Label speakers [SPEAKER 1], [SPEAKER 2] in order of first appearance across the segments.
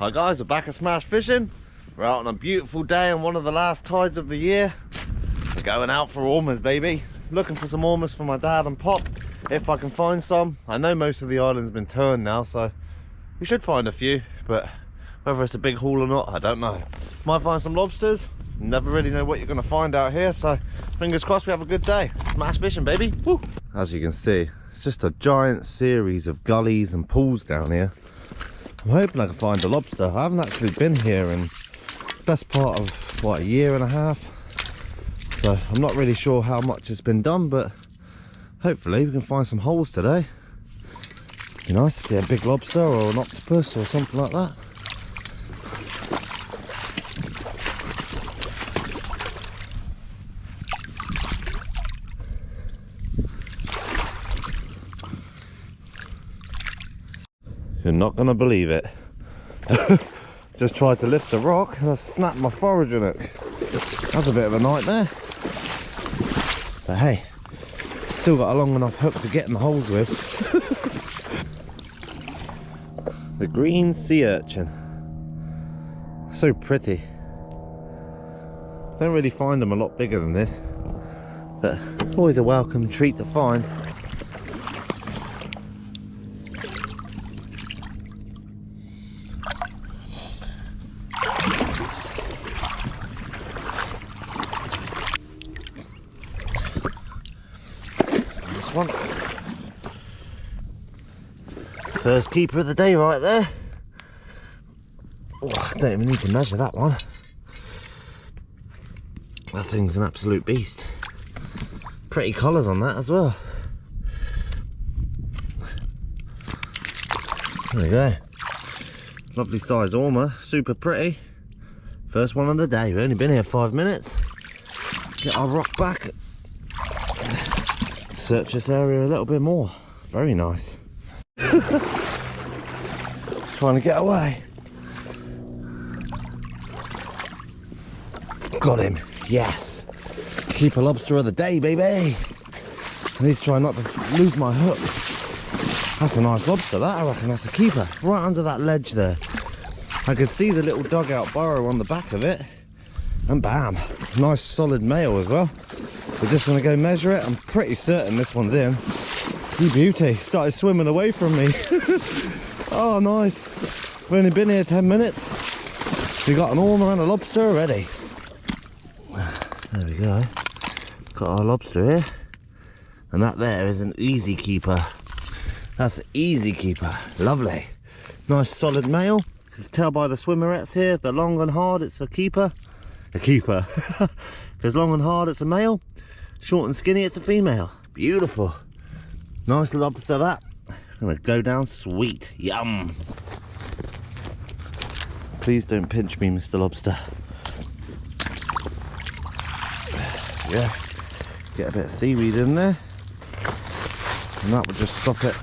[SPEAKER 1] Hi guys, we're back at Smash Fishing. We're out on a beautiful day on one of the last tides of the year. We're going out for ormers, baby. Looking for some ormers for my dad and Pop, if I can find some. I know most of the island's been turned now, so we should find a few, but whether it's a big haul or not, I don't know. Might find some lobsters. Never really know what you're going to find out here, so fingers crossed we have a good day. Smash fishing, baby. Woo! As you can see, it's just a giant series of gullies and pools down here. I'm hoping I can find a lobster. I haven't actually been here in the best part of, what, a year and a half. So I'm not really sure how much has been done, but hopefully we can find some holes today. It'd be nice to see a big lobster or an octopus or something like that. You're not gonna believe it. Just tried to lift a rock and I snapped my foraging hook. That's a bit of a nightmare. But hey, still got a long enough hook to get in the holes with. The green sea urchin. So pretty. Don't really find them a lot bigger than this, but always a welcome treat to find. One. First keeper of the day right there. Oh, I don't even need to measure that one. That thing's an absolute beast. Pretty colours on that as well. There we go. Lovely size ormer, super pretty. First one of the day. We've only been here 5 minutes. Get our rock back. Search this area a little bit more. Very nice. Trying to get away. Got him. Yes. Keeper lobster of the day, baby. I need to try not to lose my hook. That's a nice lobster, that. I reckon that's a keeper. Right under that ledge there. I could see the little dugout burrow on the back of it. And bam. Nice solid male as well. We're just going to go measure it. I'm pretty certain this one's in. You beauty. Started swimming away from me. Oh, nice. We've only been here 10 minutes. We got an ormer and a lobster already. There we go. Got our lobster here. And that there is an easy keeper. That's an easy keeper. Lovely. Nice solid male. You can tell by the swimmerettes here, they're long and hard, it's a keeper. A keeper. Because long and hard, it's a male. Short and skinny, it's a female. Beautiful. Nice lobster that. Gonna go down sweet. Yum. Please don't pinch me, Mr. Lobster. Yeah. Get a bit of seaweed in there. And that will just stop it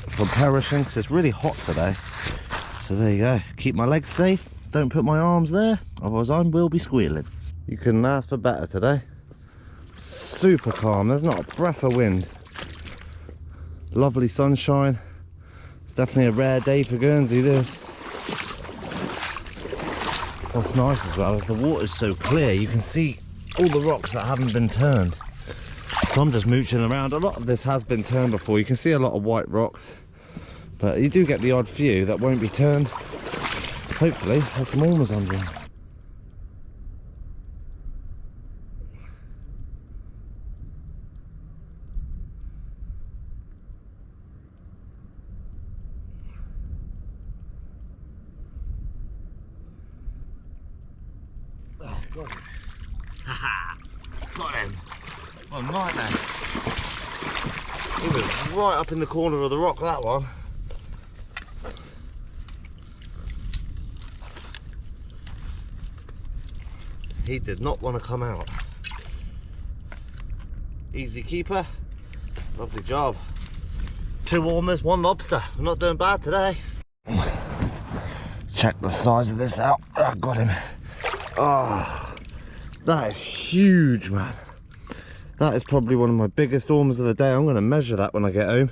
[SPEAKER 1] from perishing, because it's really hot today. So there you go. Keep my legs safe. Don't put my arms there, otherwise I will be squealing. You couldn't ask for better today. Super calm, there's not a breath of wind. Lovely sunshine. It's definitely a rare day for Guernsey, this. What's nice as well is the water's so clear, you can see all the rocks that haven't been turned. So I'm just mooching around. A lot of this has been turned before. You can see a lot of white rocks, but you do get the odd few that won't be turned. Hopefully there's some ormers under them. Got him. Haha! Got him! What a nightmare. He was right up in the corner of the rock, that one. He did not want to come out. Easy keeper. Lovely job. 2 ormers, 1 lobster. We're not doing bad today. Check the size of this out. I got him. Oh, that is huge, man. That is probably one of my biggest ormers of the day. I'm going to measure that when I get home.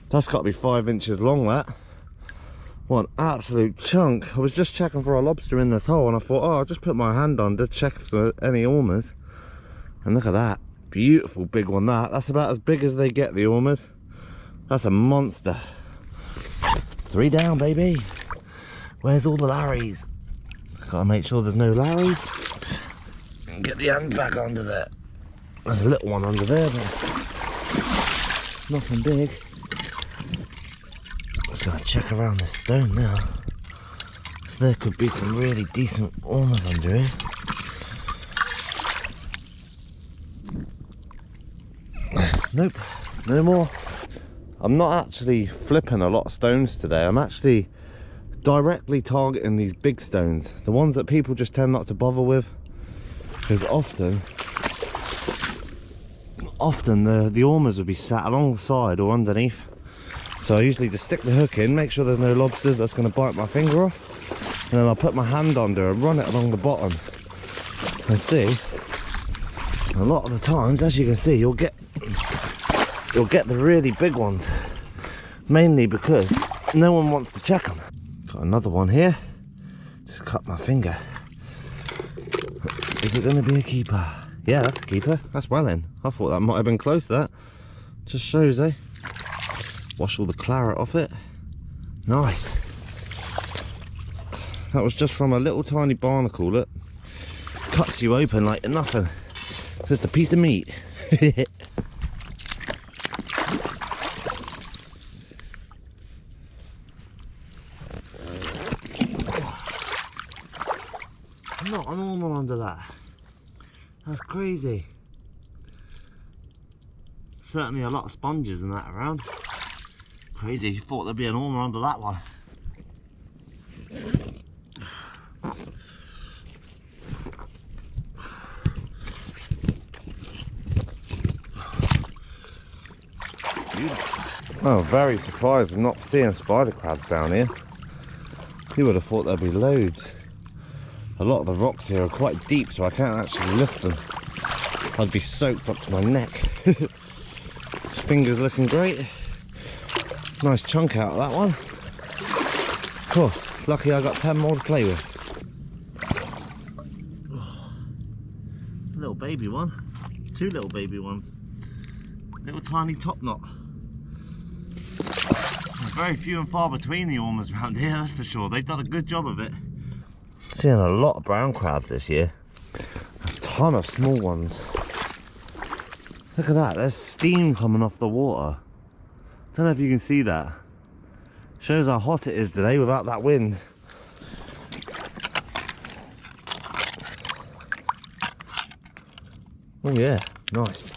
[SPEAKER 1] That's got to be 5 inches long, that. What an absolute chunk. I was just checking for a lobster in this hole and I thought, oh, I'll just put my hand on to check if there's any ormers. And look at that. Beautiful big one that. That's about as big as they get, the ormers. That's a monster. 3 down, baby. Where's all the Larrys? Gotta make sure there's no Larrys. And get the hand back under there. There's a little one under there, but nothing big. Just gonna check around this stone now. So there could be some really decent ormers under here. Nope, no more. I'm not actually flipping a lot of stones today. I'm actually directly targeting these big stones, the ones that people just tend not to bother with, because often the ormers would be sat alongside or underneath. So I usually just stick the hook in, make sure there's no lobsters that's going to bite my finger off, and then I'll put my hand under and run it along the bottom. And see, a lot of the times, as you can see, you'll get the really big ones, mainly because no one wants to check them. Got another one here. Just cut my finger. Is it going to be a keeper? Yeah, that's a keeper. That's well in. I thought that might have been close, that. Just shows, eh? Wash all the claret off it. Nice. That was just from a little tiny barnacle, look. Cuts you open like nothing. Just a piece of meat. Not an ormer under that. That's crazy. Certainly a lot of sponges and that around. Crazy, you thought there'd be an ormer under that one. Oh, very surprised I'm not seeing spider crabs down here. You would have thought there'd be loads. A lot of the rocks here are quite deep, so I can't actually lift them. I'd be soaked up to my neck. Fingers looking great. Nice chunk out of that one. Cool. Lucky I got 10 more to play with. Oh, little baby one. 2 little baby ones. Little tiny top knot. There's very few and far between the ormers around here, that's for sure. They've done a good job of it. Seeing a lot of brown crabs this year. A ton of small ones. Look at that, there's steam coming off the water. Don't know if you can see that. Shows how hot it is today without that wind. Oh yeah, nice.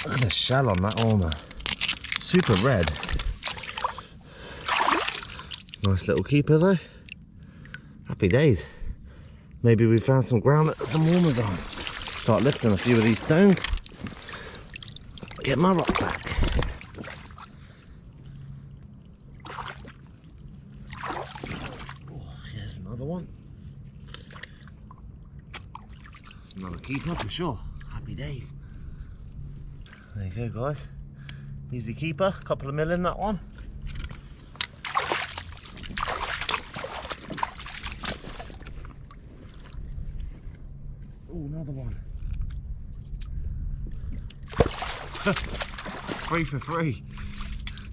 [SPEAKER 1] Look at the shell on that ormer. Super red. Nice little keeper though. Happy days. Maybe we found some ground that there's some ormers on. Start lifting a few of these stones. Get my rock back. Oh, here's another one. That's another keeper for sure. Happy days. There you go, guys. Easy keeper. Couple of mil in that one. Oh, another one. 3 for 3.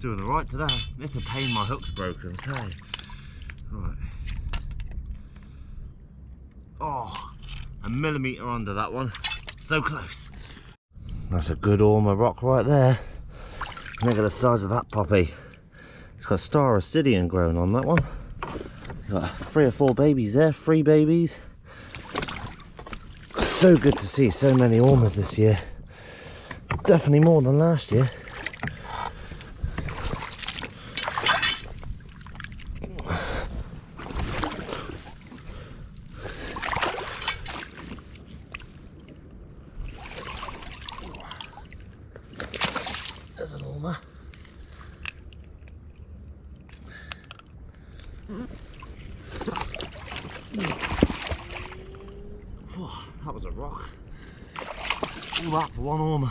[SPEAKER 1] Doing alright today. It's a pain my hook's broken, okay. Right. Oh, a millimetre under that one. So close. That's a good ormer rock right there. Look at the size of that puppy. It's got star obsidian growing on that one. Got 3 or 4 babies there, 3 babies. So good to see so many ormers this year. Definitely more than last year. There's an ormer. Oh, that was a rock. All that for one ormer.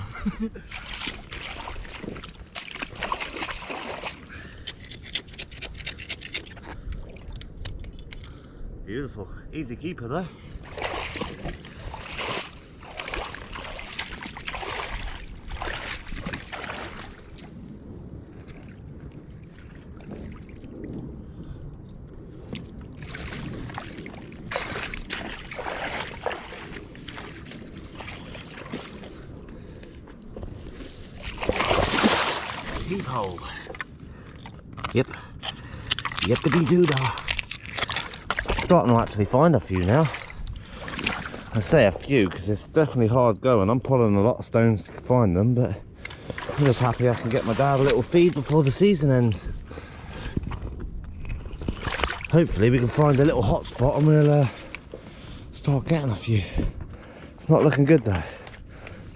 [SPEAKER 1] Beautiful, easy keeper though. Peephole. Yep. Yep, to be doodah. Starting to actually find a few now. I say a few because it's definitely hard going. I'm pulling a lot of stones to find them, but I'm just happy I can get my dad a little feed before the season ends. Hopefully we can find a little hot spot and we'll start getting a few. It's not looking good though.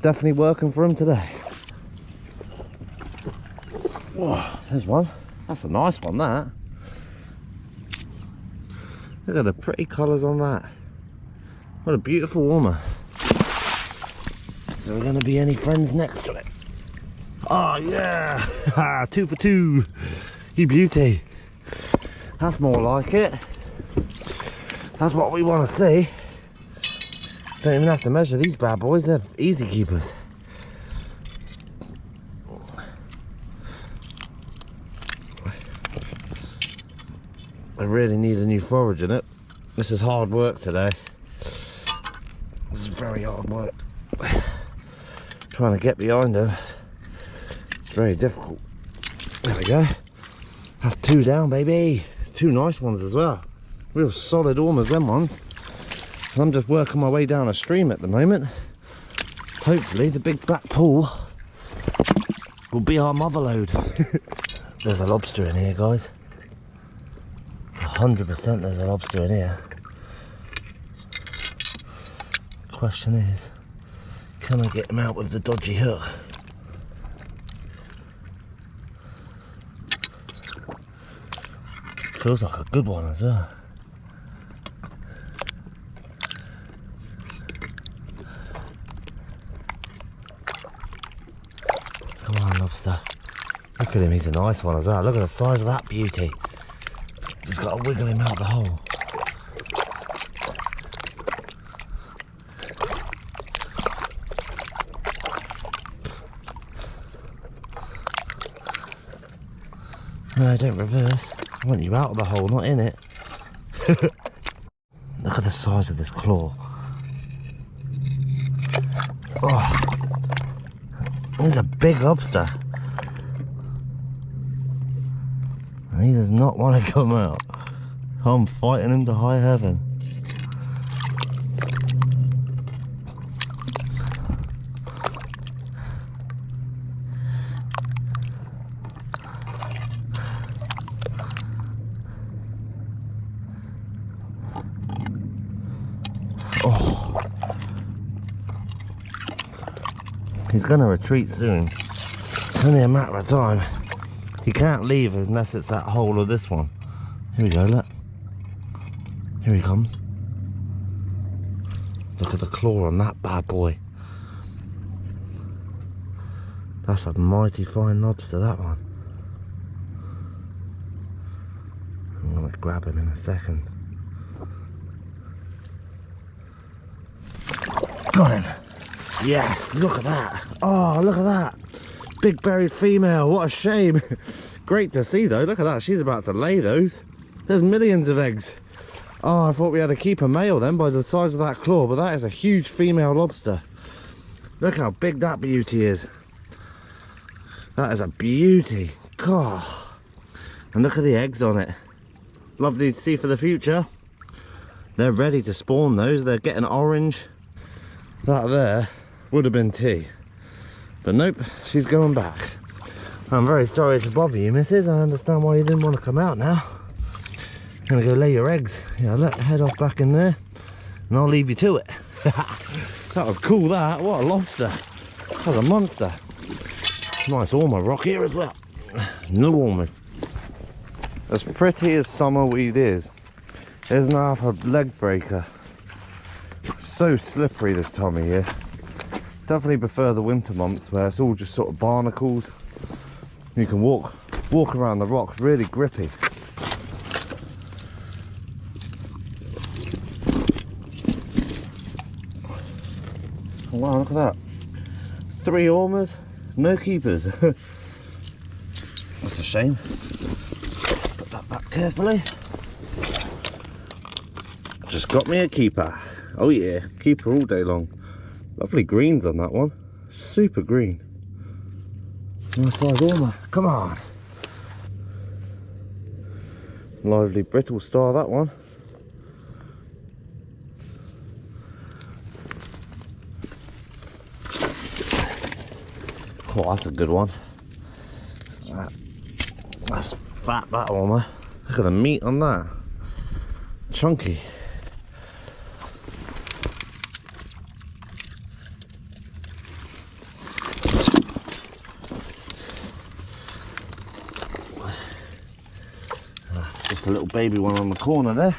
[SPEAKER 1] Definitely working for him today. Whoa, there's one. That's a nice one, that. Look at the pretty colours on that. What a beautiful warmer. So we're going to be any friends next to it. Oh yeah! 2 for 2. You beauty. That's more like it. That's what we want to see. Don't even have to measure these bad boys. They're easy keepers. I really need a new forage in it. This is hard work today. This is very hard work. Trying to get behind them. It's very difficult. There we go. That's 2 down, baby. 2 nice ones as well. Real solid ormers, them ones. And I'm just working my way down a stream at the moment. Hopefully the big black pool will be our motherlode. There's a lobster in here, guys. 100% there's a lobster in here. Question is, can I get him out with the dodgy hook? Feels like a good one as well. Come on, lobster. Look at him, he's a nice one as well. Look at the size of that beauty. Just got to wiggle him out the hole. No, don't reverse. I want you out of the hole, not in it. Look at the size of this claw. Oh, he's a big lobster. And he does not want to come out. I'm fighting him to high heaven. Oh, he's going to retreat soon. It's only a matter of time. He can't leave unless it's that hole or this one. Here we go, look. Here he comes. Look at the claw on that bad boy. That's a mighty fine lobster, that one. I'm going to grab him in a second. Got him. Yes, look at that. Oh, look at that. Big buried female, what a shame. Great to see though, look at that, she's about to lay those. There's millions of eggs. Oh, I thought we had to keep a male then by the size of that claw, but that is a huge female lobster. Look how big that beauty is. That is a beauty. God. And look at the eggs on it. Lovely to see for the future. They're ready to spawn those, they're getting orange. That there would have been tea. But nope, she's going back. I'm very sorry to bother you, missus. I understand why you didn't want to come out now. You're gonna go lay your eggs. Yeah, let head off back in there and I'll leave you to it. That was cool, that. What a lobster. That was a monster. Nice ormer rock here as well. No ormers. As pretty as summer weed is, isn't half a leg breaker. So slippery this time of year. Definitely prefer the winter months where it's all just sort of barnacles. You can walk around the rocks, really grippy. Wow, look at that. 3 ormers, no keepers. That's a shame. Put that back carefully. Just got me a keeper. Oh yeah, keeper all day long. Lovely greens on that one. Super green. Nice size ormer. Come on. Lively brittle star, that one. Oh, that's a good one. That's fat, that ormer. Look at the meat on that. Chunky. Just a little baby one on the corner there.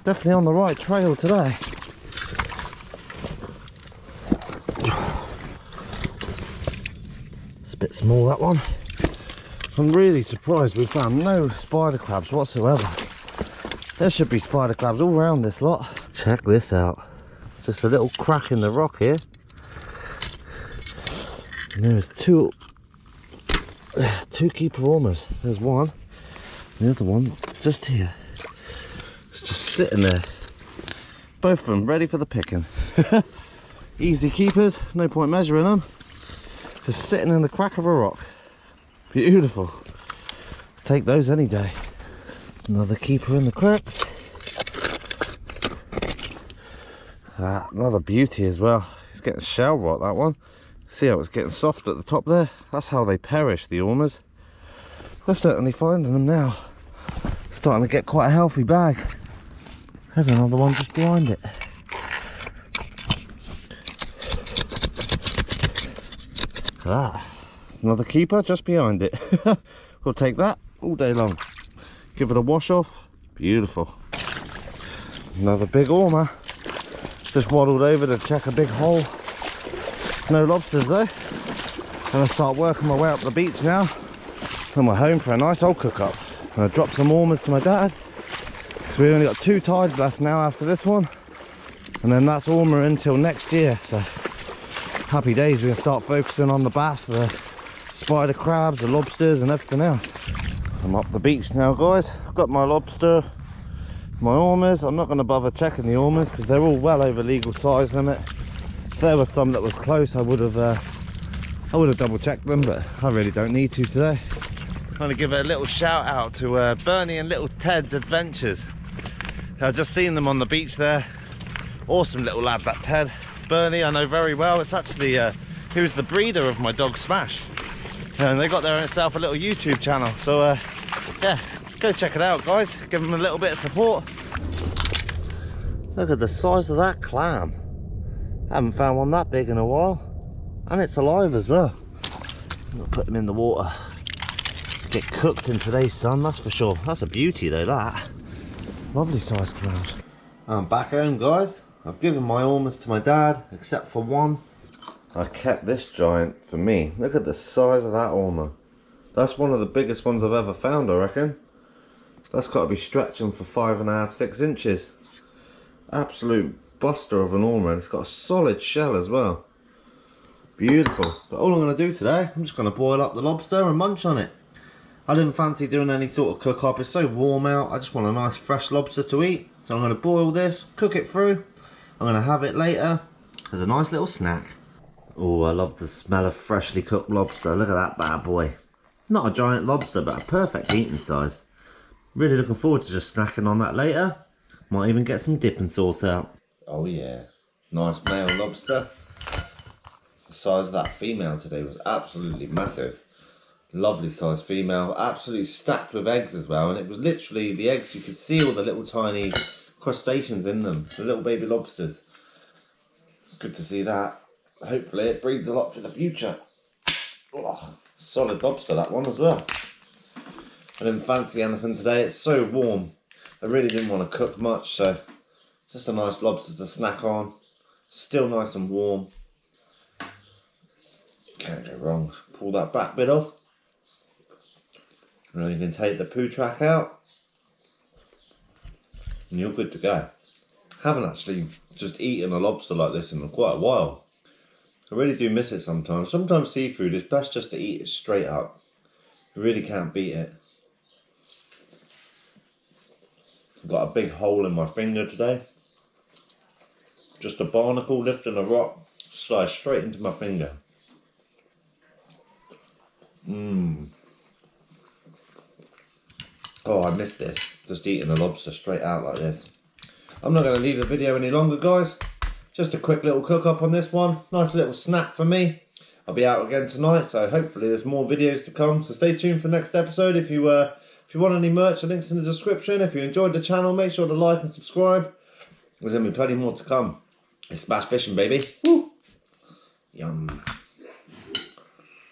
[SPEAKER 1] Definitely on the right trail today. It's a bit small, that one. I'm really surprised we found no spider crabs whatsoever. There should be spider crabs all around this lot. Check this out. Just a little crack in the rock here. And there's two keeper ormers. There's one. The other one just here. It's just sitting there. Both of them ready for the picking. Easy keepers, no point measuring them. Just sitting in the crack of a rock. Beautiful. Take those any day. Another keeper in the cracks. Another beauty as well. It's getting shell rot, that one. See how it's getting soft at the top there? That's how they perish, the ormers. We're certainly finding them now. Starting to get quite a healthy bag. There's another one just behind it. Another keeper just behind it. We'll take that all day long. Give it a wash off. Beautiful. Another big ormer. Just waddled over to check a big hole. No lobsters though. Gonna start working my way up the beach now. And we're home for a nice old cook up. I'm gonna drop some ormers to my dad. So we've only got 2 tides left now after this one. And then that's ormer until next year. So happy days, we're gonna start focusing on the bass, the spider crabs, the lobsters and everything else. I'm up the beach now, guys. I've got my lobster, my ormers. I'm not gonna bother checking the ormers because they're all well over legal size limit. If there was some that was close, I would have double checked them, but I really don't need to today. I'm gonna give it a little shout out to Bernie and little Ted's Adventures. I've just seen them on the beach there. Awesome little lad, that Ted. Bernie I know very well. It's actually he was the breeder of my dog Smash, and they got their own self a little YouTube channel. So yeah, go check it out, guys. Give them a little bit of support. Look at the size of that clam. I haven't found one that big in a while, and it's alive as well. I'm gonna put them in the water. Get cooked in today's sun, that's for sure. That's a beauty though, that. Lovely sized clam. I'm back home, guys. I've given my ormers to my dad, except for one. I kept this giant for me. Look at the size of that ormer. That's one of the biggest ones I've ever found, I reckon. That's got to be stretching for 5.5, 6 inches. Absolute buster of an ormer, and it's got a solid shell as well. Beautiful. But all I'm going to do today, I'm just going to boil up the lobster and munch on it. I didn't fancy doing any sort of cook up. It's so warm out. I just want a nice fresh lobster to eat. So I'm going to boil this, cook it through. I'm going to have it later as a nice little snack. Oh, I love the smell of freshly cooked lobster. Look at that bad boy. Not a giant lobster, but a perfect eating size. Really looking forward to just snacking on that later. Might even get some dipping sauce out. Oh yeah, nice male lobster. The size of that female today was absolutely massive. Lovely size female, absolutely stacked with eggs as well. And it was literally the eggs, you could see all the little tiny crustaceans in them, the little baby lobsters. Good to see that. Hopefully it breeds a lot for the future. Oh, solid lobster, that one as well. I didn't fancy anything today, it's so warm. I really didn't want to cook much, so just a nice lobster to snack on. Still nice and warm. Can't go wrong. Pull that back bit off. And then you can take the poo track out. And you're good to go. Haven't actually just eaten a lobster like this in quite a while. I really do miss it sometimes. Sometimes seafood is best just to eat it straight up. You really can't beat it. I've got a big hole in my finger today. Just a barnacle lifting a rock, sliced straight into my finger. Oh, I miss this. Just eating a lobster straight out like this. I'm not going to leave the video any longer, guys. Just a quick little cook up on this one. Nice little snack for me. I'll be out again tonight, so hopefully there's more videos to come. So stay tuned for the next episode. If you want any merch, the link's in the description. If you enjoyed the channel, make sure to like and subscribe. There's going to be plenty more to come. It's smash fishing, baby. Woo! Yum.